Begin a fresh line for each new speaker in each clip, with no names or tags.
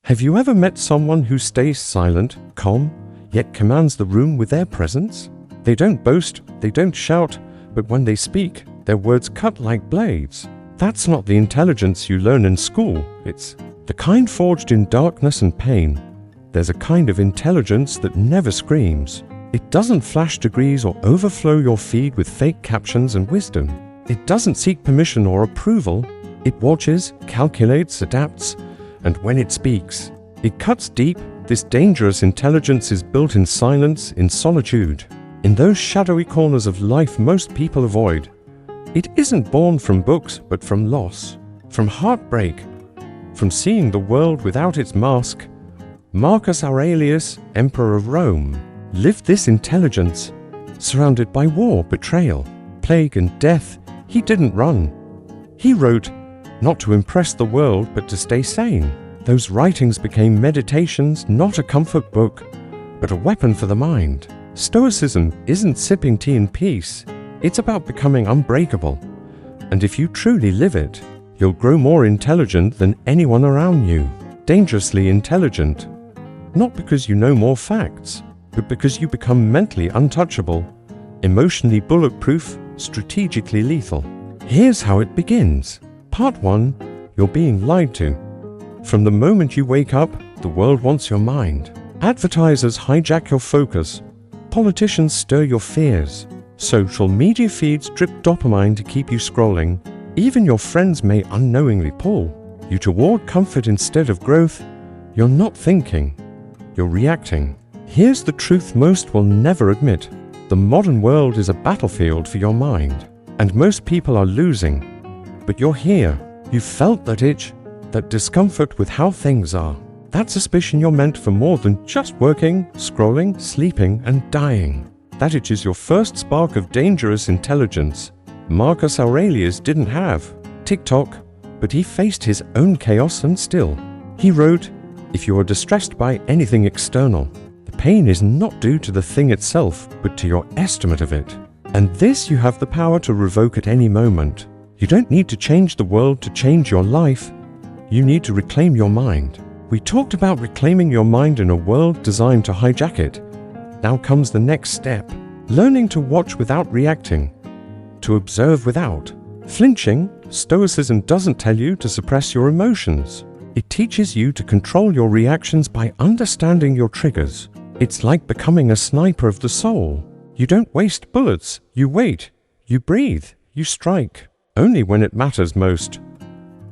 Have you ever met someone who stays silent, calm, yet commands the room with their presence? They don't boast, they don't shout, but when they speak, their words cut like blades. That's not the intelligence you learn in school. It's the kind forged in darkness and pain. There's a kind of intelligence that never screams. It doesn't flash degrees or overflow your feed with fake captions and wisdom. It doesn't seek permission or approval. It watches, calculates, adapts, and when it speaks, it cuts deep. This dangerous intelligence is built in silence, in solitude, in those shadowy corners of life most people avoid. It isn't born from books, but from loss, from heartbreak, from seeing the world without its mask. Marcus Aurelius, Emperor of Rome, lived this intelligence. Surrounded by war, betrayal, plague, and death, he didn't run. He wrote, not to impress the world, but to stay sane. Those writings became meditations, not a comfort book, but a weapon for the mind. Stoicism isn't sipping tea in peace. It's about becoming unbreakable. And if you truly live it, you'll grow more intelligent than anyone around you. Dangerously intelligent. Not because you know more facts, but because you become mentally untouchable, emotionally bulletproof, strategically lethal. Here's how it begins. Part 1. You're being lied to. From the moment you wake up, the world wants your mind. Advertisers hijack your focus. Politicians stir your fears. Social media feeds drip dopamine to keep you scrolling. Even your friends may unknowingly pull you toward comfort instead of growth. You're not thinking. You're reacting. Here's the truth most will never admit. The modern world is a battlefield for your mind. And most people are losing. But you're here. You felt that itch, that discomfort with how things are. That suspicion you're meant for more than just working, scrolling, sleeping, and dying. That itch is your first spark of dangerous intelligence. Marcus Aurelius didn't have TikTok, but he faced his own chaos and still. He wrote, if you are distressed by anything external, the pain is not due to the thing itself, but to your estimate of it. And this you have the power to revoke at any moment. You don't need to change the world to change your life. You need to reclaim your mind. We talked about reclaiming your mind in a world designed to hijack it. Now comes the next step. Learning to watch without reacting. To observe without flinching. Stoicism doesn't tell you to suppress your emotions. It teaches you to control your reactions by understanding your triggers. It's like becoming a sniper of the soul. You don't waste bullets. You wait. You breathe. You strike. Only when it matters most.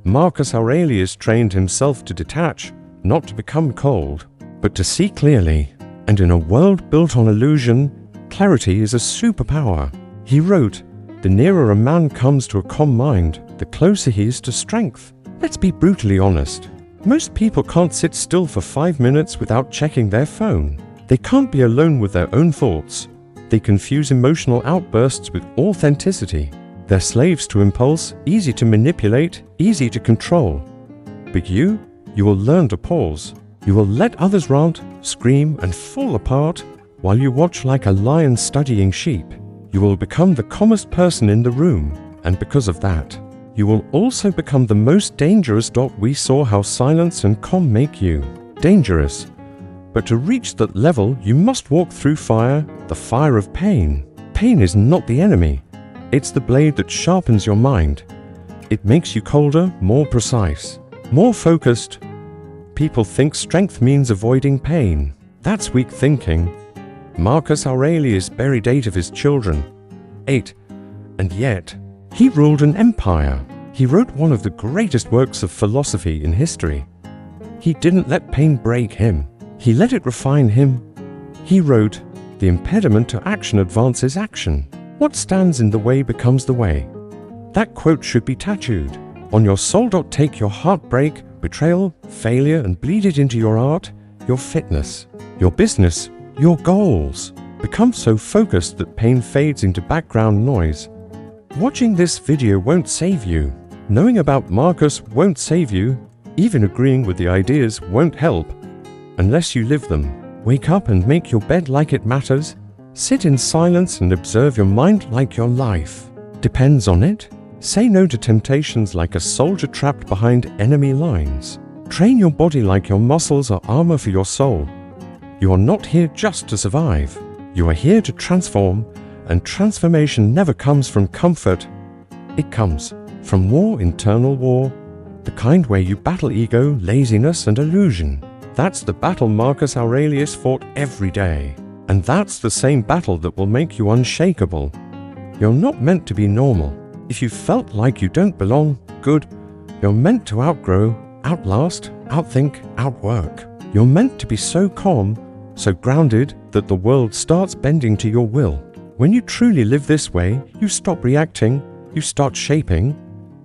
Marcus Aurelius trained himself to detach, not to become cold, but to see clearly. And in a world built on illusion, clarity is a superpower. He wrote, the nearer a man comes to a calm mind, the closer he is to strength. Let's be brutally honest. Most people can't sit still for 5 minutes without checking their phone. They can't be alone with their own thoughts. They confuse emotional outbursts with authenticity. They're slaves to impulse, easy to manipulate, easy to control. But you will learn to pause. You will let others rant, scream, and fall apart while you watch like a lion studying sheep. You will become the calmest person in the room, and because of that, you will also become the most dangerous. We saw how silence and calm make you dangerous. But to reach that level, you must walk through fire, the fire of pain. Pain is not the enemy. It's the blade that sharpens your mind. It makes you colder, more precise, more focused. People think strength means avoiding pain. That's weak thinking. Marcus Aurelius buried 8 of his children. 8. And yet, he ruled an empire. He wrote one of the greatest works of philosophy in history. He didn't let pain break him. He let it refine him. He wrote, the impediment to action advances action. What stands in the way becomes the way. That quote should be tattooed on your soul. Take your heartbreak, betrayal, failure, and bleed it into your art, your fitness, your business, your goals. Become so focused that pain fades into background noise. Watching this video won't save you. Knowing about Marcus won't save you. Even agreeing with the ideas won't help unless you live them. Wake up and make your bed like it matters. Sit in silence and observe your mind like your life depends on it. Say no to temptations like a soldier trapped behind enemy lines. Train your body like your muscles are armor for your soul. You are not here just to survive. You are here to transform, and transformation never comes from comfort. It comes from war, internal war, the kind where you battle ego, laziness, and illusion. That's the battle Marcus Aurelius fought every day. And that's the same battle that will make you unshakable. You're not meant to be normal. If you felt like you don't belong, good. You're meant to outgrow, outlast, outthink, outwork. You're meant to be so calm, so grounded, that the world starts bending to your will. When you truly live this way, you stop reacting, you start shaping,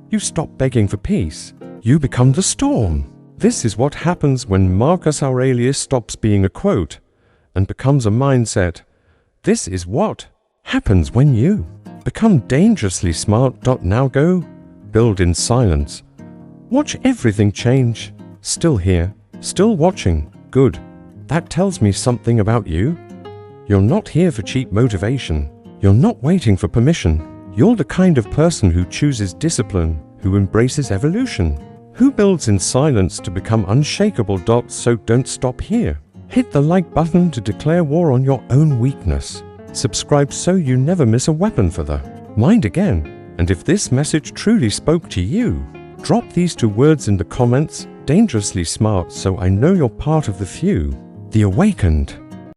you stop begging for peace. You become the storm. This is what happens when Marcus Aurelius stops being a quote and becomes a mindset. This is what happens when you become dangerously smart. Now go, build in silence. Watch everything change. Still here, still watching. Good. That tells me something about you. You're not here for cheap motivation. You're not waiting for permission. You're the kind of person who chooses discipline, who embraces evolution, who builds in silence to become unshakable. So don't stop here. Hit the like button to declare war on your own weakness. Subscribe so you never miss a weapon for the mind again. And if this message truly spoke to you, drop these 2 words in the comments, dangerously smart, so I know you're part of the few, the awakened.